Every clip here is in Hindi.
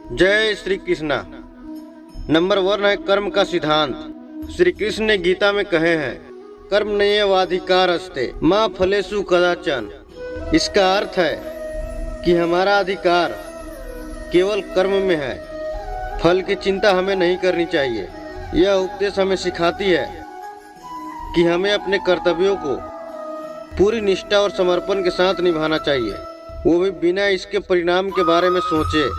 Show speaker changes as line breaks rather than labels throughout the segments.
जय श्री कृष्णा। नंबर 1 है कर्म का सिद्धांत। श्री कृष्ण ने गीता में कहे हैं, कर्म नैवाधिकार अस्ते माँ फलेषु कदाचन। इसका अर्थ है कि हमारा अधिकार केवल कर्म में है, फल की चिंता हमें नहीं करनी चाहिए। यह उपदेश हमें सिखाती है कि हमें अपने कर्तव्यों को पूरी निष्ठा और समर्पण के साथ निभाना चाहिए, वो भी बिना इसके परिणाम के बारे में सोचे।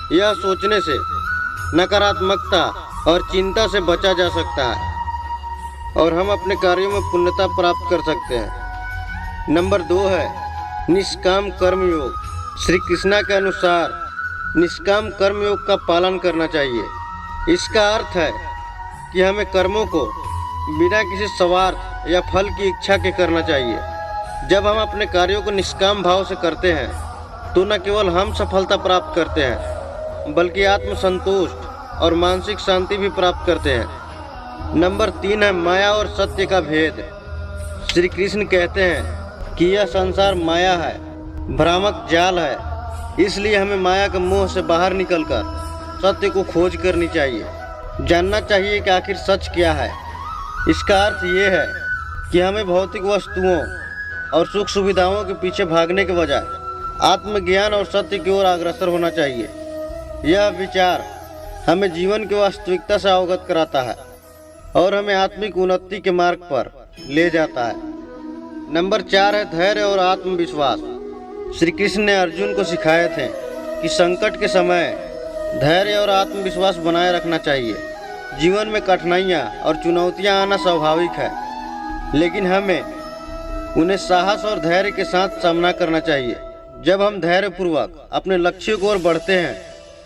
यह सोचने से नकारात्मकता और चिंता से बचा जा सकता है और हम अपने कार्यों में पूर्णता प्राप्त कर सकते हैं। नंबर 2 है निष्काम कर्म योग। श्री कृष्णा के अनुसार निष्काम कर्म योग का पालन करना चाहिए। इसका अर्थ है कि हमें कर्मों को बिना किसी स्वार्थ या फल की इच्छा के करना चाहिए। जब हम अपने कार्यों को निष्काम भाव से करते हैं तो न केवल हम सफलता प्राप्त करते हैं बल्कि आत्मसंतुष्ट और मानसिक शांति भी प्राप्त करते हैं। नंबर 3 है माया और सत्य का भेद। श्री कृष्ण कहते हैं कि यह संसार माया है, भ्रामक जाल है। इसलिए हमें माया के मोह से बाहर निकलकर सत्य को खोज करनी चाहिए। जानना चाहिए कि आखिर सच क्या है। इसका अर्थ ये है कि हमें भौतिक वस्तुओं और सुख सुविधाओं के पीछे भागने के बजाय आत्मज्ञान और सत्य की ओर अग्रसर होना चाहिए। यह विचार हमें जीवन की वास्तविकता से अवगत कराता है और हमें आत्मिक उन्नति के मार्ग पर ले जाता है। नंबर 4 है धैर्य और आत्मविश्वास। श्री कृष्ण ने अर्जुन को सिखाए थे कि संकट के समय धैर्य और आत्मविश्वास बनाए रखना चाहिए। जीवन में कठिनाइयाँ और चुनौतियाँ आना स्वाभाविक है, लेकिन हमें उन्हें साहस और धैर्य के साथ सामना करना चाहिए। जब हम धैर्यपूर्वक अपने लक्ष्य की ओर बढ़ते हैं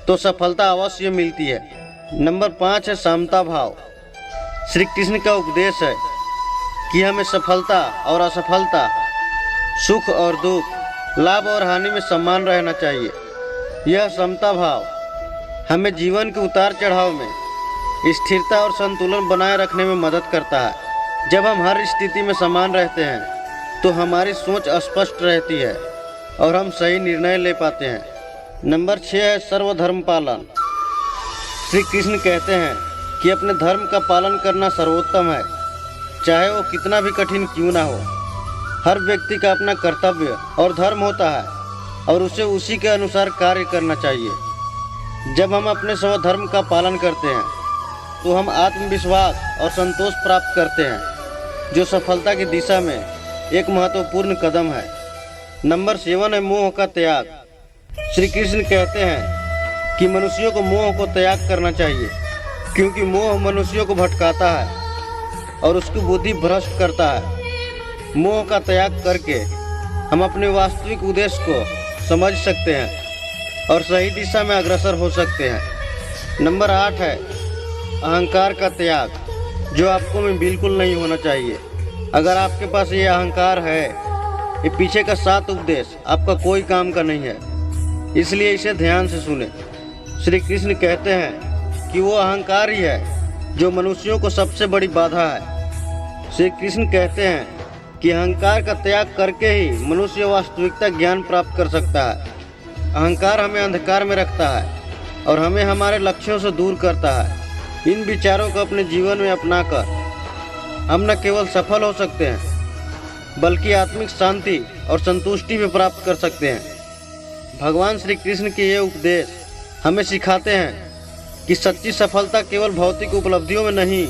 तो सफलता अवश्य मिलती है। नंबर 5 है समता भाव। श्री कृष्ण का उपदेश है कि हमें सफलता और असफलता, सुख और दुख, लाभ और हानि में समान रहना चाहिए। यह समता भाव हमें जीवन के उतार चढ़ाव में स्थिरता और संतुलन बनाए रखने में मदद करता है। जब हम हर स्थिति में समान रहते हैं तो हमारी सोच स्पष्ट रहती है और हम सही निर्णय ले पाते हैं। नंबर 6 है सर्वधर्म पालन। श्री कृष्ण कहते हैं कि अपने धर्म का पालन करना सर्वोत्तम है, चाहे वो कितना भी कठिन क्यों ना हो। हर व्यक्ति का अपना कर्तव्य और धर्म होता है और उसे उसी के अनुसार कार्य करना चाहिए। जब हम अपने स्वधर्म का पालन करते हैं तो हम आत्मविश्वास और संतोष प्राप्त करते हैं, जो सफलता की दिशा में एक महत्वपूर्ण कदम है। नंबर 7 है मोह का त्याग। श्री कृष्ण कहते हैं कि मनुष्यों को मोह को त्याग करना चाहिए, क्योंकि मोह मनुष्यों को भटकाता है और उसकी बुद्धि भ्रष्ट करता है। मोह का त्याग करके हम अपने वास्तविक उद्देश्य को समझ सकते हैं और सही दिशा में अग्रसर हो सकते हैं। नंबर 8 है अहंकार का त्याग, जो आपको में बिल्कुल नहीं होना चाहिए। अगर आपके पास ये अहंकार है, ये पीछे का 7 उपदेश आपका कोई काम का नहीं है, इसलिए इसे ध्यान से सुने। श्री कृष्ण कहते हैं कि वो अहंकार ही है जो मनुष्यों को सबसे बड़ी बाधा है। श्री कृष्ण कहते हैं कि अहंकार का त्याग करके ही मनुष्य वास्तविकता ज्ञान प्राप्त कर सकता है। अहंकार हमें अंधकार में रखता है और हमें हमारे लक्ष्यों से दूर करता है। इन विचारों को अपने जीवन में अपनाकर हम न केवल सफल हो सकते हैं बल्कि आत्मिक शांति और संतुष्टि भी प्राप्त कर सकते हैं। भगवान श्री कृष्ण के ये उपदेश हमें सिखाते हैं कि सच्ची सफलता केवल भौतिक उपलब्धियों में नहीं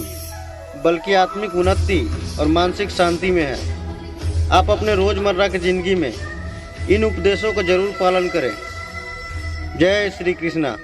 बल्कि आत्मिक उन्नति और मानसिक शांति में है। आप अपने रोजमर्रा की जिंदगी में इन उपदेशों का जरूर पालन करें। जय श्री कृष्णा।